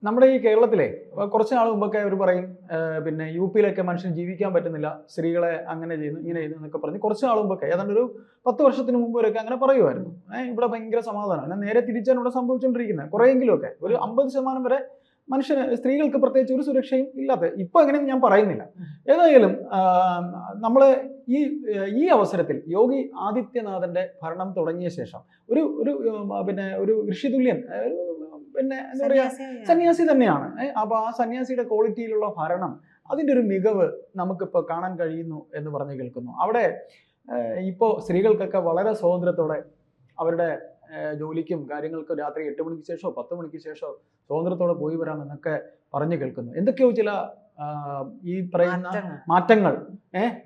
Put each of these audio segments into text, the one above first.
നമ്മുടെ ഈ കേരളത്തിലെ കുറച്ച് നാൾ മുമ്പൊക്കെ അവർ പറയും പിന്നെ യു പിയിലൊക്കെ മനുഷ്യൻ ജീവിക്കാൻ പറ്റുന്നില്ല, സ്ത്രീകളെ അങ്ങനെ ചെയ്യുന്നു ഇങ്ങനെ ചെയ്യുന്നു എന്നൊക്കെ പറഞ്ഞ് കുറച്ച് നാൾ മുമ്പൊക്കെ ഏതാണ്ട് ഒരു 10 വർഷത്തിന് മുമ്പ് വരെയൊക്കെ അങ്ങനെ പറയുമായിരുന്നു. ഇവിടെ ഭയങ്കര സമാധാനം. എന്നാൽ നേരെ തിരിച്ചാണ് ഇവിടെ സംഭവിച്ചുകൊണ്ടിരിക്കുന്നത്. കുറേയെങ്കിലും ഒക്കെ ഒരു 50% വരെ മനുഷ്യന് സ്ത്രീകൾക്ക് പ്രത്യേകിച്ച് ഒരു സുരക്ഷയും ഇല്ലാത്ത ഇപ്പൊ എങ്ങനെയെന്ന് ഞാൻ പറയുന്നില്ല. ഏതായാലും നമ്മൾ ഈ ഈ അവസരത്തിൽ യോഗി ആദിത്യനാഥന്റെ ഭരണം തുടങ്ങിയ ശേഷം ഒരു ഒരു പിന്നെ ഒരു ഋഷിതുല്യൻ, പിന്നെ എന്താ പറയാ, സന്യാസി തന്നെയാണ്. അപ്പൊ ആ സന്യാസിയുടെ ക്വാളിറ്റിയിലുള്ള ഭരണം, അതിന്റെ ഒരു മികവ് നമുക്കിപ്പോൾ കാണാൻ കഴിയുന്നു എന്ന് പറഞ്ഞു കേൾക്കുന്നു. അവിടെ ഇപ്പോൾ സ്ത്രീകൾക്കൊക്കെ വളരെ സ്വാതന്ത്ര്യത്തോടെ അവരുടെ ജോലിക്കും കാര്യങ്ങൾക്കും രാത്രി 8 മണിക്ക് ശേഷമോ 10 മണിക്ക് ശേഷമോ സ്വാതന്ത്ര്യത്തോടെ പോയി വരാമെന്നൊക്കെ പറഞ്ഞു കേൾക്കുന്നു. എന്തൊക്കെയോ ചില ഈ പറയുന്ന മാറ്റങ്ങൾ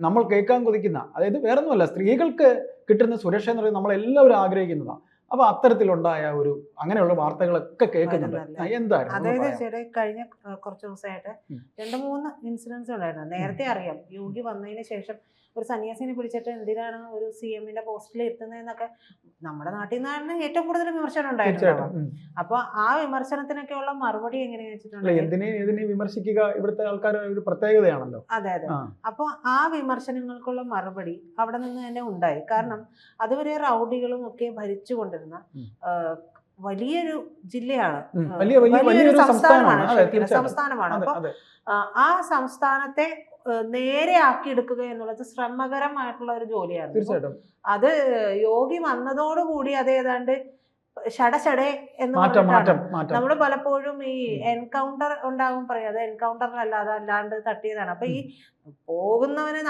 നമ്മൾ കേൾക്കാൻ കൊതിക്കുന്ന, അതായത് വേറൊന്നുമല്ല, സ്ത്രീകൾക്ക് കിട്ടുന്ന സുരക്ഷ എന്ന് പറയുന്നത് നമ്മളെല്ലാവരും ആഗ്രഹിക്കുന്നതാണ്. അപ്പൊ അത്തരത്തിലുണ്ടായ ഒരു അങ്ങനെയുള്ള വാർത്തകളൊക്കെ കേൾക്കുന്നുണ്ട്. എന്തായിരുന്നു? അതായത് കഴിഞ്ഞ കുറച്ച് ദിവസമായിട്ട് 2-3 ഇൻസിഡൻസ് ഉണ്ടായിരുന്നു. നേരത്തെ അറിയാം, യോഗി വന്നതിന് ശേഷം ഒരു സന്യാസിനെ പിടിച്ചിട്ട് എന്തിനാണ് ഒരു CM-ന്റെ പോസ്റ്റിൽ എത്തുന്നതെന്നൊക്കെ നമ്മുടെ നാട്ടിൽ നിന്നാണ് ഏറ്റവും കൂടുതൽ വിമർശനം ഉണ്ടായിട്ടുണ്ടാവും. അപ്പൊ ആ വിമർശനത്തിനൊക്കെയുള്ള മറുപടി എങ്ങനെയാണെന്ന് വെച്ചിട്ടുണ്ടെങ്കിൽ, എന്തിനെ വിമർശിക്കുക ഇവിടുത്തെ ആൾക്കാരുടെ ഒരു പ്രത്യേകതയാണല്ലോ. അതെ. അപ്പൊ ആ വിമർശനങ്ങൾക്കുള്ള മറുപടി അവിടെ നിന്ന് തന്നെ ഉണ്ടായി. കാരണം അതുവരെ റൗഡികളും ഒക്കെ ഭരിച്ചുകൊണ്ടിരുന്ന വലിയൊരു ജില്ലയാണ്, വലിയൊരു സംസ്ഥാനമാണ്. അപ്പൊ ആ സംസ്ഥാനത്തെ നേരെ ആക്കിയെടുക്കുക എന്നുള്ളത് ശ്രമകരമായിട്ടുള്ള ഒരു ജോലിയാണ്. തീർച്ചയായിട്ടും അത് യോഗി വന്നതോടുകൂടി അത് ഏതാണ്ട് ഷടഷടേ എന്ന് പറഞ്ഞിട്ടാണ് നമ്മള് പലപ്പോഴും ഈ എൻകൗണ്ടർ ഉണ്ടാകും പറയാം. അത് എൻകൗണ്ടറിലല്ലാതെ അല്ലാണ്ട് തട്ടിയതാണ്. അപ്പൊ ഈ പോകുന്നവന്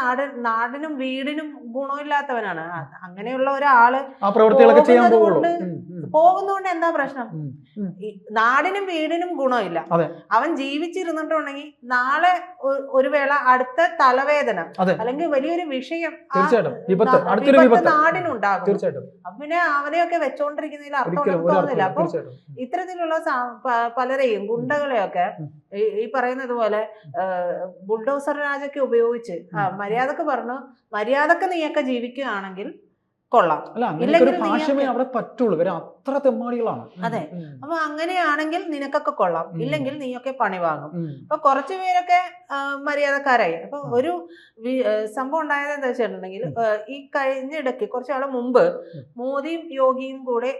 നാടിനും വീടിനും ഗുണമില്ലാത്തവനാണ്. അങ്ങനെയുള്ള ഒരാള് പോകുന്നോണ്ട് എന്താ പ്രശ്നം? നാടിനും വീടിനും ഗുണമില്ല. അവൻ ജീവിച്ചിരുന്നിട്ടുണ്ടെങ്കിൽ നാളെ ഒരു വേള അടുത്ത തലവേദന അല്ലെങ്കിൽ വലിയൊരു വിഷയം നാടിനുണ്ടാകും. പിന്നെ അവനെയൊക്കെ വെച്ചോണ്ടിരിക്കുന്നതിൽ അർത്ഥമൊന്നും തോന്നുന്നില്ല. അപ്പൊ ഇത്തരത്തിലുള്ള പലരെയും ഗുണ്ടകളെയൊക്കെ ഈ പറയുന്നത് പോലെ ബുൾഡോസർ രാജൊക്കെ ഉപയോഗിച്ച് മര്യാദക്ക് പറഞ്ഞു, മര്യാദക്ക് നീയൊക്കെ ജീവിക്കുകയാണെങ്കിൽ കൊള്ളാം, അതെ, അപ്പൊ അങ്ങനെയാണെങ്കിൽ നിനക്കൊക്കെ കൊള്ളാം, ഇല്ലെങ്കിൽ നീയൊക്കെ പണി വാങ്ങും. അപ്പൊ കുറച്ചു പേരൊക്കെ മര്യാദക്കാരായി. അപ്പൊ ഒരു സംഭവം ഉണ്ടായത് എന്താ വെച്ചിട്ടുണ്ടെങ്കിൽ, ഈ കഴിഞ്ഞിടയ്ക്ക് കുറച്ചാള് മുമ്പ് മോദിയും യോഗിയും കൂടെ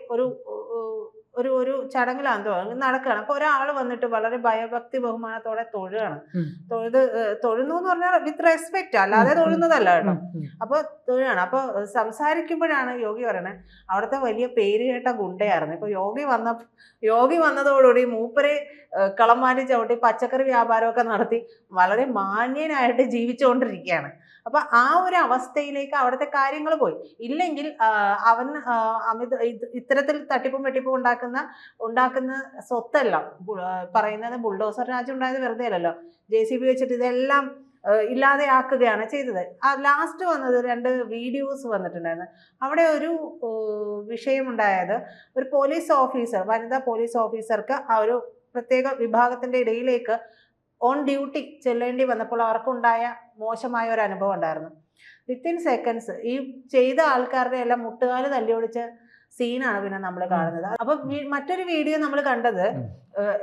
ഒരു ചടങ്ങിലാണെന്ന് തോന്നുന്നു നടക്കുകയാണ്. അപ്പൊ ഒരാൾ വന്നിട്ട് വളരെ ഭയഭക്തി ബഹുമാനത്തോടെ തൊഴുകയാണ്. തൊഴുന്നു എന്ന് പറഞ്ഞാൽ വിത്ത് റെസ്പെക്ട്, അല്ലാതെ തൊഴുന്നതല്ല കേട്ടോ. അപ്പൊ തൊഴുകയാണ്. അപ്പൊ സംസാരിക്കുമ്പോഴാണ് യോഗി പറയണേ, അവിടുത്തെ വലിയ പേര് കേട്ട ഗുണ്ടയായിരുന്നു. ഇപ്പൊ യോഗി വന്നതോടുകൂടി മൂപ്പരെ കളമാരി ചവിട്ടി പച്ചക്കറി വ്യാപാരമൊക്കെ നടത്തി വളരെ മാന്യനായിട്ട് ജീവിച്ചുകൊണ്ടിരിക്കുകയാണ്. അപ്പൊ ആ ഒരു അവസ്ഥയിലേക്ക് അവിടുത്തെ കാര്യങ്ങൾ പോയി. ഇല്ലെങ്കിൽ അവൻ ഇത്തരത്തിൽ തട്ടിപ്പും വെട്ടിപ്പും ഉണ്ടാക്കുന്ന സ്വത്തല്ല പറയുന്നത്. ബുൾഡോസർ രാജ്യം ഉണ്ടായത് വെറുതെ അല്ലല്ലോ. JCB വെച്ചിട്ട് ഇതെല്ലാം ഇല്ലാതെയാക്കുകയാണ് ചെയ്തത്. ലാസ്റ്റ് വന്നത് 2 വീഡിയോസ് വന്നിട്ടുണ്ടായിരുന്നു. അവിടെ ഒരു വിഷയമുണ്ടായത്, ഒരു പോലീസ് ഓഫീസർ, വനിതാ പോലീസ് ഓഫീസർക്ക് ആ ഒരു പ്രത്യേക വിഭാഗത്തിന്റെ ഇടയിലേക്ക് ഓൺ ഡ്യൂട്ടി ചെല്ലേണ്ടി വന്നപ്പോൾ അവർക്കുണ്ടായ മോശമായ ഒരു അനുഭവം ഉണ്ടായിരുന്നു. വിത്തിൻ സെക്കൻഡ്സ് ഈ ചെയ്ത ആൾക്കാരുടെ എല്ലാം മുട്ടുകാല് തല്ലിയൊടിച്ച സീനാണ് പിന്നെ നമ്മൾ കാണുന്നത്. അപ്പൊ മറ്റൊരു വീഡിയോ നമ്മൾ കണ്ടത്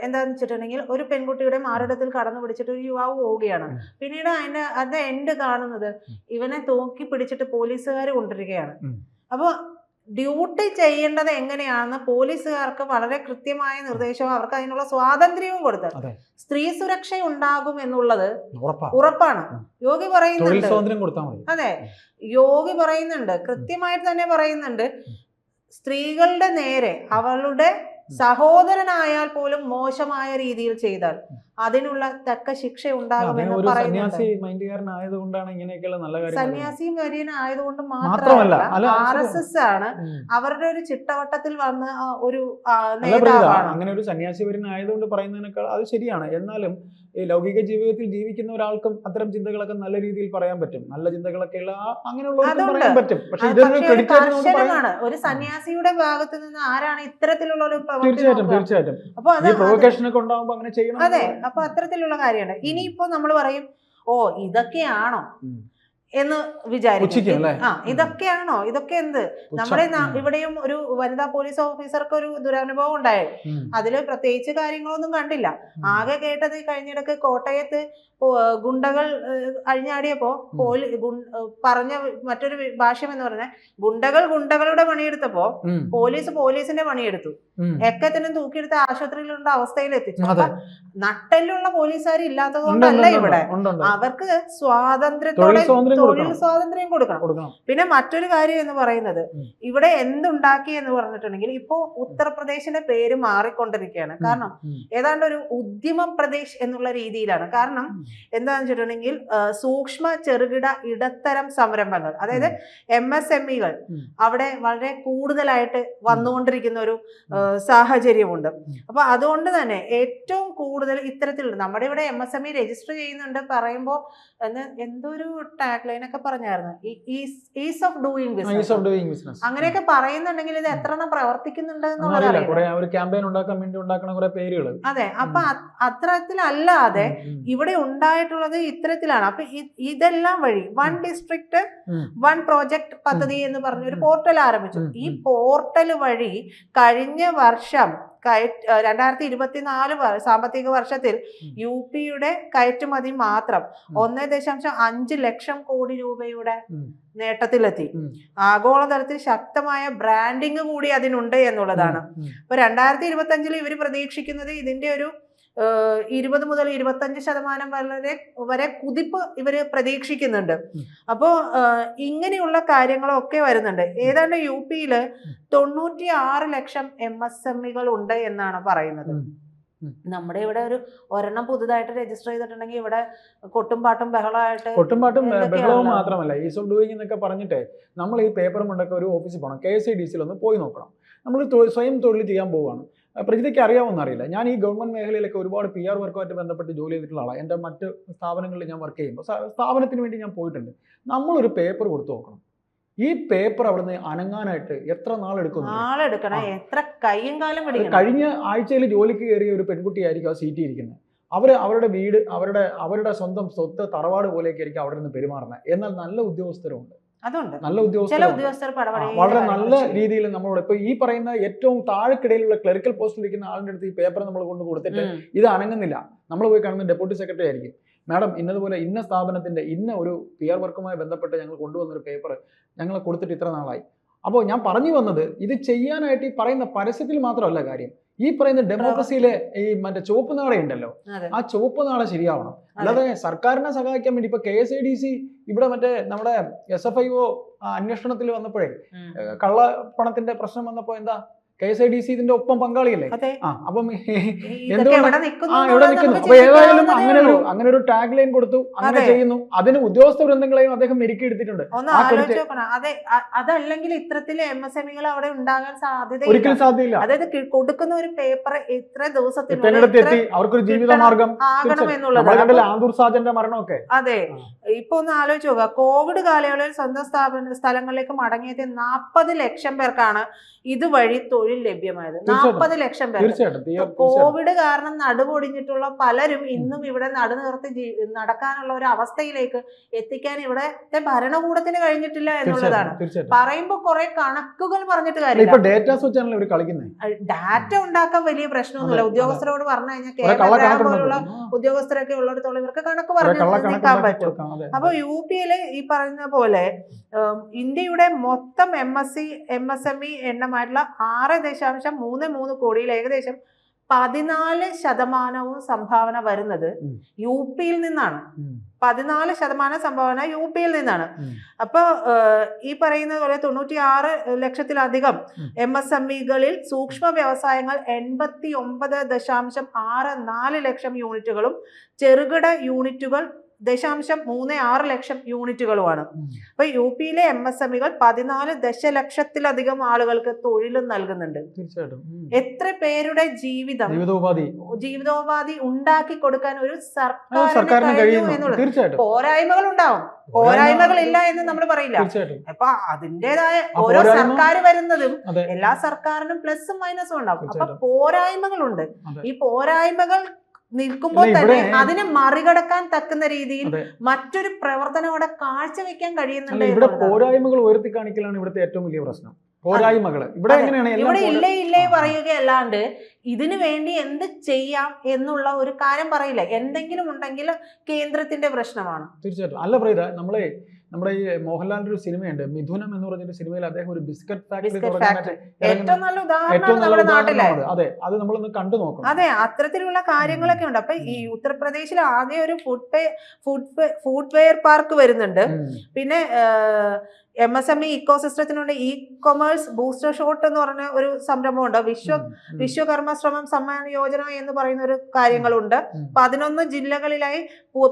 എന്താന്ന് വെച്ചിട്ടുണ്ടെങ്കിൽ, ഒരു പെൺകുട്ടിയുടെ മാറിടത്തിൽ കടന്നു പിടിച്ചിട്ട് ഒരു യുവാവ് പോവുകയാണ്. പിന്നീട് അതിന്റെ എൻഡ് കാണുന്നത് ഇവനെ തൂക്കി പിടിച്ചിട്ട് പോലീസുകാർ കൊണ്ടിരിക്കുകയാണ്. അപ്പൊ ഡ്യൂട്ടി ചെയ്യേണ്ടത് എങ്ങനെയാണെന്ന് പോലീസുകാർക്ക് വളരെ കൃത്യമായ നിർദ്ദേശവും അവർക്ക് അതിനുള്ള സ്വാതന്ത്ര്യവും കൊടുത്ത് സ്ത്രീ സുരക്ഷ ഉണ്ടാകും എന്നുള്ളത് ഉറപ്പാണ്. യോഗി പറയുന്നുണ്ട്. അതെ, യോഗി പറയുന്നുണ്ട്, കൃത്യമായിട്ട് തന്നെ പറയുന്നുണ്ട്, സ്ത്രീകളുടെ നേരെ അവളുടെ സഹോദരനായാൽ പോലും മോശമായ രീതിയിൽ ചെയ്താൽ അതിനുള്ള തക്ക ശിക്ഷ ഉണ്ടാകുമെന്ന് പറയുന്നുണ്ട്. സന്യാസിയും വര്യനായതുകൊണ്ട് മാത്രമല്ല, RSS ആണ് അവരുടെ ഒരു ചിട്ടവട്ടത്തിൽ വന്ന ഒരു നേതാവാണ്. അങ്ങനെ ഒരു സന്യാസി വര്യനായതുകൊണ്ട് പറയുന്നതിനേക്കാൾ അത് ശരിയാണ്. എന്നാലും ഈ ലൗകിക ജീവിതത്തിൽ ജീവിക്കുന്ന ഒരാൾക്കും അത്തരം ചിന്തകളൊക്കെ നല്ല രീതിയിൽ പറയാൻ പറ്റും. നല്ല ചിന്തകളൊക്കെ ഉള്ള അങ്ങനെയുള്ളവർക്കും പറയാൻ പറ്റും. പക്ഷെ കർശനമാണ് ഒരു സന്യാസിയുടെ ഭാഗത്ത് നിന്ന് ആരാണ് ഇത്തരത്തിലുള്ള ഒരു തീർച്ചയായിട്ടും അപ്പൊ അങ്ങനെ ചെയ്യണം. അതെ, അപ്പൊ അത്തരത്തിലുള്ള കാര്യമാണ്. ഇനിയിപ്പോ നമ്മൾ പറയും, ഓ ഇതൊക്കെയാണോ എന്ന് വിചാരിക്കും. പുച്ഛിക്കും അല്ലേ? ഇതൊക്കെയാണോ, ഇതൊക്കെ എന്ത്? നമ്മുടെ ഇവിടെയും ഒരു വനിതാ പോലീസ് ഓഫീസർക്ക് ഒരു ദുരനുഭവം ഉണ്ടായി. അതില് പ്രത്യേകിച്ച് കാര്യങ്ങളൊന്നും കണ്ടില്ല. ആകെ കേട്ടത് കഴിഞ്ഞിടക്ക് കോട്ടയത്ത് ഗുണ്ടകൾ അഴിഞ്ഞാടിയപ്പോ പറഞ്ഞ മറ്റൊരു ഭാഷ്യം എന്ന് പറഞ്ഞാൽ ഗുണ്ടകൾ ഗുണ്ടകളുടെ പണിയെടുത്തപ്പോ പോലീസ് പോലീസിന്റെ പണിയെടുത്തു, എക്കത്തിനും തൂക്കിയെടുത്ത് ആശുപത്രിയിലുള്ള അവസ്ഥയിൽ എത്തിച്ചു. നട്ടെല്ലുള്ള പോലീസുകാർ ഇല്ലാത്തത് കൊണ്ടല്ല ഇവിടെ, അവർക്ക് സ്വാതന്ത്ര്യത്തോടെ തൊഴിൽ സ്വാതന്ത്ര്യം കൊടുക്കണം. പിന്നെ മറ്റൊരു കാര്യം എന്ന് പറയുന്നത് ഇവിടെ എന്തുണ്ടാക്കി എന്ന് പറഞ്ഞിട്ടുണ്ടെങ്കിൽ ഇപ്പോ ഉത്തർപ്രദേശിന്റെ പേര് മാറിക്കൊണ്ടിരിക്കുകയാണ്. കാരണം ഏതാണ്ട് ഒരു ഉദ്യമ പ്രദേശ് എന്നുള്ള രീതിയിലാണ്. കാരണം എന്താണെന്ന് വെച്ചിട്ടുണ്ടെങ്കിൽ സൂക്ഷ്മ ചെറുകിട ഇടത്തരം സംരംഭങ്ങൾ, അതായത് MSMEകൾ അവിടെ വളരെ കൂടുതലായിട്ട് വന്നുകൊണ്ടിരിക്കുന്ന ഒരു സാഹചര്യമുണ്ട്. അപ്പൊ അതുകൊണ്ട് തന്നെ ഏറ്റവും കൂടുതൽ ഇത്തരത്തിലുള്ള നമ്മുടെ ഇവിടെ MSME രജിസ്റ്റർ ചെയ്യുന്നുണ്ട് പറയുമ്പോൾ എന്തോ ഒരു ടാഗ് ലൈൻ ഒക്കെ പറഞ്ഞായിരുന്നു, ഈസ് ഓഫ് ഡൂയിങ് ബിസിനസ് അങ്ങനെയൊക്കെ പറയുന്നുണ്ടെങ്കിൽ ഇത് എത്ര എണ്ണം പ്രവർത്തിക്കുന്നുണ്ട് എന്നുള്ളത്. അതെ, അപ്പൊ അത്തരത്തിലല്ലാതെ ഇവിടെ ഉണ്ടായിട്ടുള്ളത് ഇത്തരത്തിലാണ്. അപ്പൊ ഇതെല്ലാം വഴി വൺ ഡിസ്ട്രിക്ട് വൺ പ്രോജക്ട് പദ്ധതി എന്ന് പറഞ്ഞ ഒരു പോർട്ടൽ ആരംഭിച്ചു. ഈ പോർട്ടൽ വഴി കഴിഞ്ഞ വർഷം 2024 സാമ്പത്തിക വർഷത്തിൽ UPയുടെ കയറ്റുമതി മാത്രം 1.5 ലക്ഷം കോടി രൂപയുടെ നേട്ടത്തിലെത്തി. ആഗോളതലത്തിൽ ശക്തമായ ബ്രാൻഡിങ് കൂടി അതിനുണ്ട് എന്നുള്ളതാണ്. അപ്പൊ 2025 ഇവർ പ്രതീക്ഷിക്കുന്നത് ഇതിന്റെ ഒരു 20 മുതൽ 25% വരെ കുതിപ്പ് ഇവര് പ്രതീക്ഷിക്കുന്നുണ്ട്. അപ്പോ ഇങ്ങനെയുള്ള കാര്യങ്ങളൊക്കെ വരുന്നുണ്ട്. ഏതാണ്ട് UPയില് 96 ലക്ഷം MSMEകൾ ഉണ്ട് എന്നാണ് പറയുന്നത്. നമ്മുടെ ഇവിടെ ഒരെണ്ണം പുതുതായിട്ട് രജിസ്റ്റർ ചെയ്തിട്ടുണ്ടെങ്കിൽ ഇവിടെ കൊട്ടും പാട്ടും ബഹളവും മാത്രമല്ല, ഈസ് ഓഫ് ഡൂയിങ് എന്നൊക്കെ പറഞ്ഞിട്ട് നമ്മൾ ഈ പേപ്പർ കൊണ്ടൊക്കെ ഒരു ഓഫീസിൽ പോകണം, KSIDCയിൽ ഒന്ന് പോയി നോക്കണം. നമ്മൾ സ്വയം തൊഴിൽ ചെയ്യാൻ പോവുകയാണ്. പ്രജിതയ്ക്ക് അറിയാമെന്ന് അറിയില്ല, ഞാൻ ഈ ഗവൺമെന്റ് മേഖലയിലൊക്കെ ഒരുപാട് PR വർക്കുമായിട്ട് ബന്ധപ്പെട്ട് ജോലി ചെയ്തിട്ടുള്ള ആളാണ്. എൻ്റെ മറ്റ് സ്ഥാപനങ്ങളിൽ ഞാൻ വർക്ക് ചെയ്യുമ്പോൾ സ്ഥാപനത്തിന് വേണ്ടി ഞാൻ പോയിട്ടുണ്ട്. നമ്മളൊരു പേപ്പർ കൊടുത്തു നോക്കണം. ഈ പേപ്പർ അവിടുന്ന് അനങ്ങാനായിട്ട് എത്ര നാളെടുക്കും? എത്ര കയ്യും കാലം. കഴിഞ്ഞ ആഴ്ചയിൽ ജോലിക്ക് കയറിയ ഒരു പെൺകുട്ടിയായിരിക്കും ആ സീറ്റിൽ ഇരിക്കുന്നത്. അവരുടെ വീട് അവരുടെ സ്വന്തം സ്വത്ത് തറവാട് പോലെയൊക്കെ ആയിരിക്കും അവിടെ നിന്ന് പെരുമാറുന്നത്. എന്നാൽ നല്ല ഉദ്യോഗസ്ഥരുണ്ട്, നല്ല ഉദ്യോഗസ്ഥർ വളരെ നല്ല രീതിയിൽ നമ്മളോട് ഇപ്പൊ ഈ പറയുന്ന ഏറ്റവും താഴെക്കിടയിലുള്ള ക്ലറിക്കൽ പോസ്റ്റിൽ ഇരിക്കുന്ന ആളിന്റെ അടുത്ത് ഈ പേപ്പർ നമ്മൾ കൊണ്ട് കൊടുത്തിട്ട് ഇത് അനങ്ങുന്നില്ല. നമ്മൾ പോയി കാണുന്ന ഡെപ്യൂട്ടി സെക്രട്ടറി ആയിരിക്കും, മാഡം ഇന്നതുപോലെ ഇന്ന സ്ഥാപനത്തിന്റെ ഇന്ന ഒരു PR വർക്കുമായി ബന്ധപ്പെട്ട് ഞങ്ങൾ കൊണ്ടുവന്നൊരു പേപ്പർ ഞങ്ങൾ കൊടുത്തിട്ട് ഇത്ര നാളായി. അപ്പോൾ ഞാൻ പറഞ്ഞു വന്നത് ഇത് ചെയ്യാനായിട്ട് ഈ പറയുന്ന പരസ്യത്തിൽ മാത്രമല്ല കാര്യം. ഈ പറയുന്ന ഡെമോക്രസിയിലെ ഈ മറ്റേ ചുവപ്പ് നാട ഉണ്ടല്ലോ, ആ ചുവപ്പ് നാട ശരിയാവണം. അല്ലാതെ സർക്കാരിനെ സഹായിക്കാൻ വേണ്ടി ഇപ്പൊ KSIDC ഇവിടെ മറ്റേ നമ്മുടെ SFIO അന്വേഷണത്തിൽ വന്നപ്പോഴേ കള്ളപ്പണത്തിന്റെ പ്രശ്നം വന്നപ്പോ എന്താ KSIDC ഇതിന്റെ ഒപ്പം പങ്കാളിയല്ലേ? അപ്പം എന്തുകൊണ്ട് എവിടെ നിൽക്കുന്നു? അപ്പൊ ഏതായാലും അങ്ങനെ ഒരു ടാഗ് ലൈൻ കൊടുത്തു, അങ്ങനെ ചെയ്യുന്നു. അതിന് ഉദ്യോഗസ്ഥ വൃന്ദങ്ങളെയും അദ്ദേഹം മെരുക്കി എടുത്തിട്ടുണ്ട്. അതെ, അതല്ലെങ്കിൽ ഇത്തരത്തില് MSMEകൾ അവിടെ ഉണ്ടാകാൻ ഒരിക്കലും സാധ്യതയില്ല. അതായത് കൊടുക്കുന്ന ഒരു പേപ്പർ ഇത്ര ദിവസത്തിൽ അവർക്കൊരു ജീവിത മാർഗം ആകണം എന്നുള്ളത്. ആന്തൂർ സാജന്റെ മരണമൊക്കെ. അതെ, ഇപ്പൊ ഒന്ന് ആലോചിച്ച് നോക്കുക, കോവിഡ് കാലയളവിൽ സ്വന്തം സ്ഥലങ്ങളിലേക്ക് മടങ്ങിയെത്തിയ 40 ലക്ഷം പേർക്കാണ് ഇതുവഴി തൊഴിൽ ലഭ്യമായത്. 40 ലക്ഷം പേർ. കോവിഡ് കാരണം നടുപൊടിഞ്ഞിട്ടുള്ള പലരും ഇന്നും ഇവിടെ നടുനിർത്തി നടക്കാനുള്ള ഒരു അവസ്ഥയിലേക്ക് എത്തിക്കാൻ ഇവിടത്തെ ഭരണകൂടത്തിന് കഴിഞ്ഞിട്ടില്ല എന്നുള്ളതാണ്. പറയുമ്പോ കുറെ കണക്കുകൾ പറഞ്ഞിട്ട് കാര്യമില്ല. ഡാറ്റ ഉണ്ടാക്കാൻ വലിയ പ്രശ്നമൊന്നുമില്ല. ഉദ്യോഗസ്ഥരോട് പറഞ്ഞു കഴിഞ്ഞാൽ കേരള പോലുള്ള ഉദ്യോഗസ്ഥരൊക്കെ ഉള്ളിടത്തോളം ഇവർക്ക് കണക്ക് പറഞ്ഞു നിൽക്കാൻ പറ്റും. അപ്പൊ UPയില് ഈ പറയുന്ന പോലെ ഇന്ത്യയുടെ മൊത്തം MSME എണ്ണമായിട്ടുള്ള 6.33 കോടിയിൽ ഏകദേശം 14% സംഭാവന വരുന്നത് UPയിൽ നിന്നാണ്. 14% സംഭാവന UPയിൽ നിന്നാണ്. അപ്പൊ ഈ പറയുന്ന പോലെ 96 ലക്ഷത്തിലധികം MSMEകളിൽ സൂക്ഷ്മ വ്യവസായങ്ങൾ 89.64 ലക്ഷം യൂണിറ്റുകളും ചെറുകിട യൂണിറ്റുകൾ 0.36 ലക്ഷം യൂണിറ്റുകളുമാണ്. അപ്പൊ UPയിലെ MSMEകൾ 14 ദശലക്ഷത്തിലധികം ആളുകൾക്ക് തൊഴിലും നൽകുന്നുണ്ട്. എത്ര പേരുടെ ജീവിതോപാധി ഉണ്ടാക്കി കൊടുക്കാൻ ഒരു സർക്കാരിന് കഴിയുന്നു എന്നുള്ളത്. പോരായ്മകൾ ഉണ്ടാവും, പോരായ്മകളില്ല എന്ന് നമ്മൾ പറയില്ല. അപ്പൊ അതിൻ്റെതായ ഓരോ സർക്കാർ വരുന്നതും എല്ലാ സർക്കാരിനും പ്ലസും മൈനസും ഉണ്ടാവും. അപ്പൊ പോരായ്മകളുണ്ട്. ഈ പോരായ്മകൾ നിൽക്കുമ്പോൾ അല്ല, തന്നെ ഇവിടെ- അതിനെ മറികടക്കാൻ തക്കുന്ന രീതിയിൽ അതെ. മറ്റൊരു പ്രവർത്തനം അവിടെ കാഴ്ചവെക്കാൻ കഴിയുന്നുണ്ട് അല്ല, ഇവിടെ എന്നുള്ളതാണ്. പോരായ്മകൾ ഉയർത്തി കാണിക്കലാണ് ഇവിടുത്തെ ഏറ്റവും വലിയ പ്രശ്നം. പോരായ്മകള് ഇവിടെ അതെ. എങ്ങനെയാണ് എല്ലാം ഇവിടെ ഇല്ലേ ഇല്ലേ ആ. പറയുകയല്ലാണ്ട് ഇതിനു വേണ്ടി എന്ത് ചെയ്യാം എന്നുള്ള ഒരു കാര്യം പറയില്ല. എന്തെങ്കിലും ഉണ്ടെങ്കിൽ കേന്ദ്രത്തിന്റെ പ്രശ്നമാണ്. തീർച്ചയായിട്ടും. അല്ല പ്രീത, നമ്മുടെ ഈ മോഹൻലാലിന്റെ ഒരു സിനിമയുണ്ട് മിഥുനം എന്ന് പറഞ്ഞൊരു സിനിമയിൽ അദ്ദേഹം ഒരു ബിസ്ക്കറ്റ് ഫാക്ടറി ബിസ്ക്കറ്റ് തുടങ്ങാനായിട്ട് ഏറ്റവും നല്ല ഉദാഹരണമാണ് ഏറ്റവും നല്ല നമ്മുടെ നാട്ടിലെ. ഉദാഹരണമാണ്. അതെ, അത് നമ്മളൊന്ന് കണ്ടു നോക്കണം. അതെ, അത്തരത്തിലുള്ള കാര്യങ്ങളൊക്കെ ഉണ്ട്. അപ്പൊ ഈ ഉത്തർപ്രദേശിൽ ആദ്യം ഒരു ഫുഡ് വെയർ പാർക്ക് വരുന്നുണ്ട്. പിന്നെ MSME ഇക്കോസിസ്റ്റത്തിനുണ്ട് ഇ കൊമേഴ്സ് ബൂസ്റ്റർ ഷോട്ട് എന്ന് പറഞ്ഞ ഒരു സംരംഭമുണ്ട്. വിശ്വകർമ്മ ശ്രമം സമ്മാന യോജന എന്ന് പറയുന്ന ഒരു കാര്യങ്ങളുണ്ട്. 11 ജില്ലകളിലായി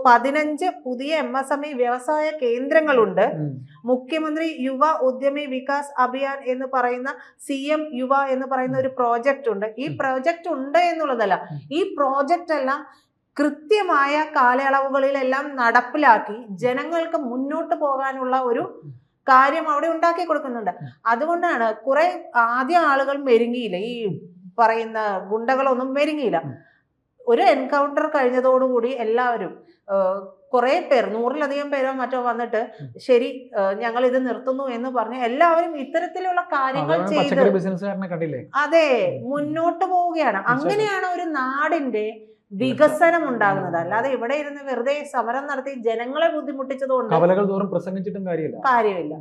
15 പുതിയ MSME വ്യവസായ കേന്ദ്രങ്ങളുണ്ട്. മുഖ്യമന്ത്രി യുവ ഉദ്യമി വികാസ് അഭിയാൻ എന്ന് പറയുന്ന CM യുവ എന്ന് പറയുന്ന ഒരു പ്രോജക്റ്റ് ഉണ്ട്. ഈ പ്രോജക്റ്റ് ഉണ്ട് എന്നുള്ളതല്ല, ഈ പ്രോജക്റ്റ് എല്ലാം കൃത്യമായ കാലയളവുകളിലെല്ലാം നടപ്പിലാക്കി ജനങ്ങൾക്ക് മുന്നോട്ട് പോകാനുള്ള ഒരു കാര്യം അവിടെ ഉണ്ടാക്കി കൊടുക്കുന്നുണ്ട്. അതുകൊണ്ടാണ് കുറെ ആദ്യം ആളുകൾ മെരുങ്ങിയില്ല, ഈ പറയുന്ന ഗുണ്ടകളൊന്നും മെരുങ്ങിയില്ല. ഒരു എൻകൗണ്ടർ കഴിഞ്ഞതോടുകൂടി എല്ലാവരും കുറെ പേർ 100-ലധികം പേരോ മറ്റോ വന്നിട്ട് ശരി ഞങ്ങൾ ഇത് നിർത്തുന്നു എന്ന് പറഞ്ഞ് എല്ലാവരും ഇത്തരത്തിലുള്ള കാര്യങ്ങൾ ചെയ്ത് ബിസിനസ്സുകാരനെ കണ്ടില്ലേ, അതെ, മുന്നോട്ട് പോവുകയാണ്. അങ്ങനെയാണ് ഒരു നാടിന്റെ വികസനം ഉണ്ടാകുന്നത്. അല്ലാതെ ഇവിടെ ഇരുന്ന് വെറുതെ സമരം നടത്തി ജനങ്ങളെ ബുദ്ധിമുട്ടിച്ചതുകൊണ്ട് കവലകൾ തോറും പ്രസംഗിച്ചിട്ടും കാര്യമില്ല.